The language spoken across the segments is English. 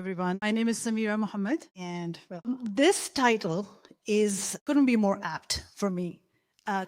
everyone. My name is Sameera Mohammed, and well, this title is couldn't be more apt for me.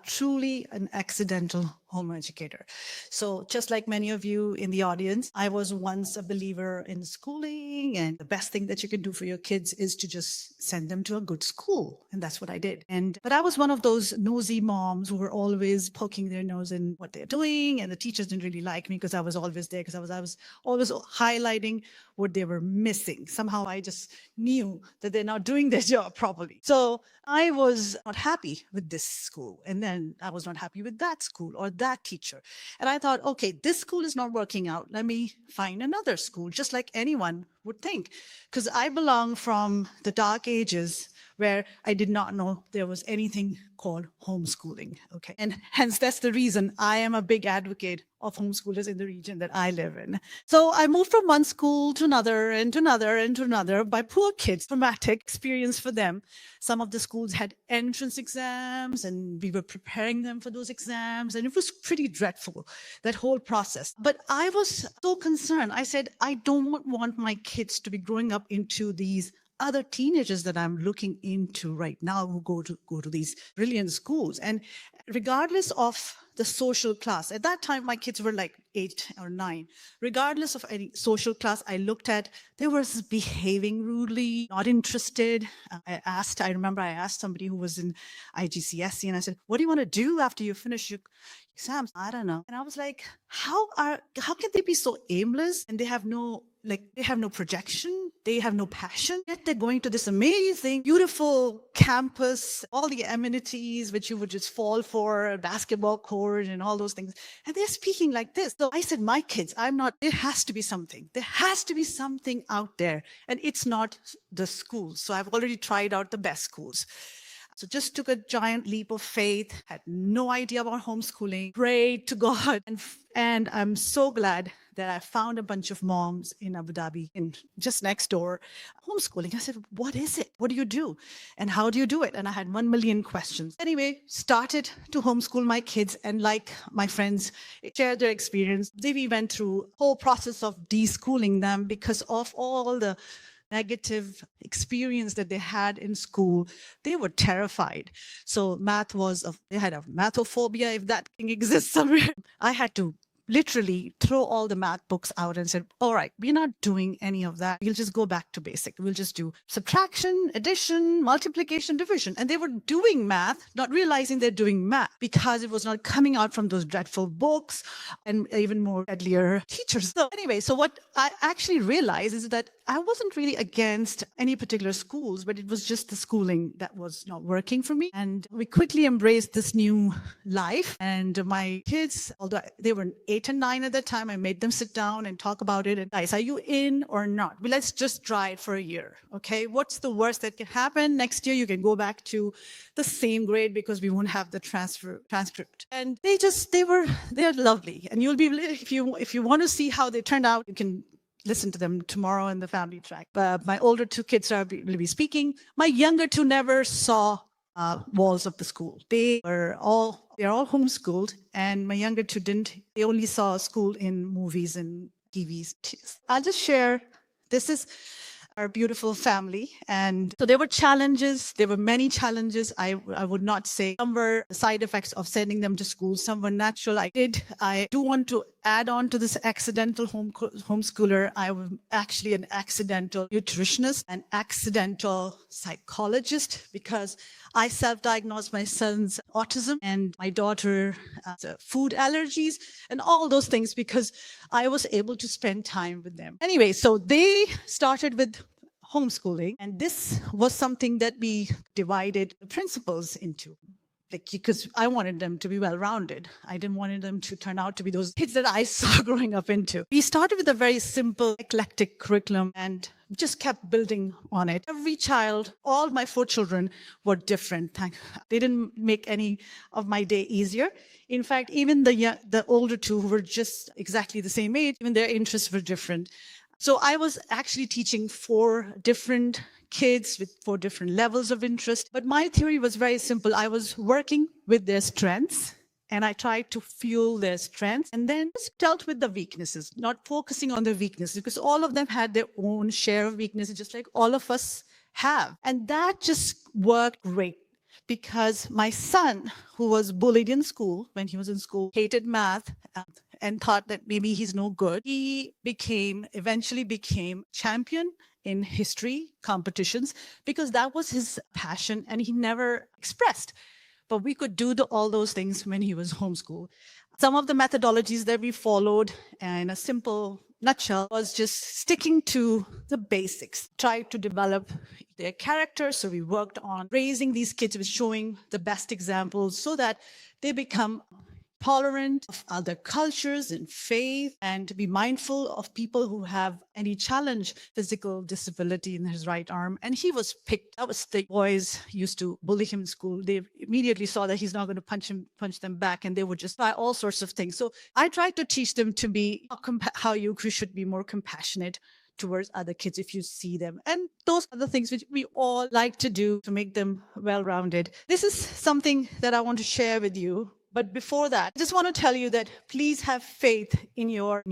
Truly an accidental home educator. So, just like many of you in the audience, I was once a believer in schooling, and the best thing that you can do for your kids is to just send them to a good school. And that's what I did. But I was one of those nosy moms who were always poking their nose in what they're doing, and the teachers didn't really like me because I was always there, because I was always highlighting what they were missing. Somehow I just knew that they're not doing their job properly. So I was not happy with this school. And then I was not happy with that school or that teacher. And I thought, okay, this school is not working out. Let me find another school, just like anyone would think. Because I belong from the dark ages where I did not know there was anything called homeschooling. Okay. And hence that's the reason I am a big advocate of homeschoolers in the region that I live in. So I moved from one school to another and to another and to another by poor kids, traumatic experience for them. Some of the schools had entrance exams and we were preparing them for those exams. And it was pretty dreadful, that whole process. But I was so concerned. I said, I don't want my kids to be growing up into these other teenagers that I'm looking into right now who go to these brilliant schools. And regardless of the social class, at that time, my kids were like 8 or 9. Regardless of any social class I looked at, they were behaving rudely, not interested. I remember I asked somebody who was in IGCSE and I said, what do you want to do after you finish your exams? I don't know. And I was like, how can they be so aimless and they have no projection, they have no passion, yet they're going to this amazing, beautiful campus, all the amenities which you would just fall for, a basketball court and all those things. And they're speaking like this. So I said, my kids, there has to be something. There has to be something out there. And it's not the schools. So I've already tried out the best schools. So just took a giant leap of faith, had no idea about homeschooling, prayed to God. And I'm so glad that I found a bunch of moms in Abu Dhabi, just next door, homeschooling. I said, what is it? What do you do? And how do you do it? And I had 1 million questions. Anyway, started to homeschool my kids. And like my friends shared their experience, we went through a whole process of deschooling them because of all the negative experience that they had in school. They were terrified. So they had a mathophobia, if that thing exists somewhere. I had to literally throw all the math books out and said, all right, we're not doing any of that. We'll just go back to basic. We'll just do subtraction, addition, multiplication, division. And they were doing math, not realizing they're doing math because it was not coming out from those dreadful books and even more deadlier teachers. So anyway, so what I actually realized is that I wasn't really against any particular schools, but it was just the schooling that was not working for me. And we quickly embraced this new life. And my kids, although they were 8 and 9 at the time, I made them sit down and talk about it. And guys, are you in or not? Well, let's just try it for a year. Okay. What's the worst that can happen? Next year, you can go back to the same grade because we won't have the transcript. And they're lovely. And you'll be, if you want to see how they turned out, you can listen to them tomorrow in the family track. But my older 2 kids will be speaking. My younger 2 never saw walls of the school. They're all homeschooled, and my younger 2 didn't. They only saw school in movies and TVs. I'll just share. This is our beautiful family. And so there were challenges. There were many challenges. I would not say some were side effects of sending them to school. Some were natural. I do want to add on to this accidental homeschooler. I was actually an accidental nutritionist, an accidental psychologist, because I self-diagnosed my son's autism and my daughter food allergies and all those things because I was able to spend time with them. Anyway, so they started with homeschooling, and this was something that we divided the principles into. Because I wanted them to be well-rounded. I didn't want them to turn out to be those kids that I saw growing up into. We started with a very simple, eclectic curriculum and just kept building on it. Every child, all my 4 children were different. They didn't make any of my day easier. In fact, even the older 2 who were just exactly the same age, even their interests were different. So I was actually teaching 4 different kids with 4 different levels of interest. But my theory was very simple. I was working with their strengths and I tried to fuel their strengths and then just dealt with the weaknesses, not focusing on the weaknesses because all of them had their own share of weaknesses, just like all of us have. And that just worked great because my son, who was bullied in school when he was in school, hated math, and thought that maybe he's no good, he eventually became champion in history competitions because that was his passion and he never expressed. But we could do all those things when he was homeschooled. Some of the methodologies that we followed, in a simple nutshell, was just sticking to the basics, try to develop their character. So we worked on raising these kids with showing the best examples so that they become tolerant of other cultures and faith, and to be mindful of people who have any challenge, physical disability in his right arm. And he was picked. That was the boys used to bully him in school. They immediately saw that he's not going to punch them back, and they would just try all sorts of things. So I tried to teach them to be how you should be more compassionate towards other kids if you see them. And those are the things which we all like to do to make them well-rounded. This is something that I want to share with you. But before that, I just want to tell you that please have faith in your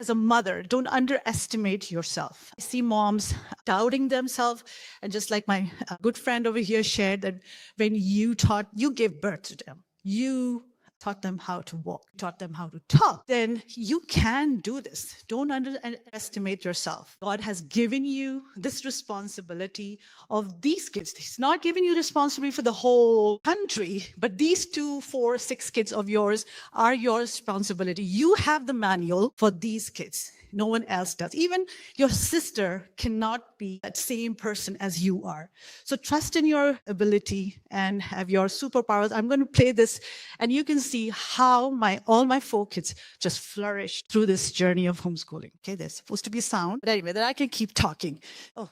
as a mother, don't underestimate yourself. I see moms doubting themselves. And just like my good friend over here shared that when you gave birth to them, you taught them how to walk, taught them how to talk, then you can do this. Don't underestimate yourself. God has given you this responsibility of these kids. He's not giving you responsibility for the whole country, but these 2, 4, 6 kids of yours are your responsibility. You have the manual for these kids. No one else does. Even your sister cannot be that same person as you are. So trust in your ability and have your superpowers. I'm going to play this and you can see how all my 4 kids just flourished through this journey of homeschooling. Okay, there's supposed to be sound, but anyway, then I can keep talking. Oh,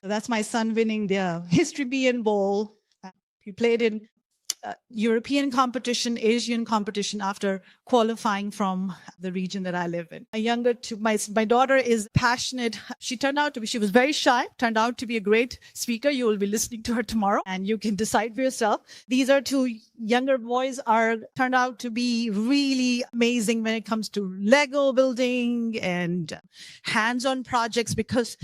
that's my son winning the History BN Bowl. He played in European competition, Asian competition after qualifying from the region that I live in. My daughter is passionate. She was very shy, turned out to be a great speaker. You will be listening to her tomorrow and you can decide for yourself. These are 2 younger boys turned out to be really amazing when it comes to Lego building and hands-on projects because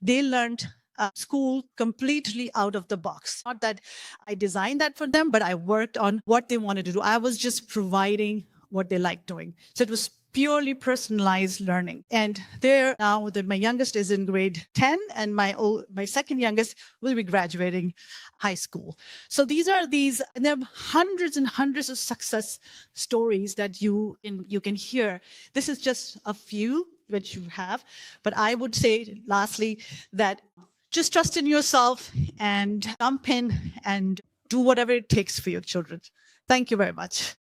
they learned school completely out of the box. Not that I designed that for them, but I worked on what they wanted to do. I was just providing what they liked doing. So it was purely personalized learning. And there now that my youngest is in grade 10 and my second youngest will be graduating high school. So these and there are hundreds and hundreds of success stories that you can hear. This is just a few which you have, but I would say lastly that just trust in yourself and jump in and do whatever it takes for your children. Thank you very much.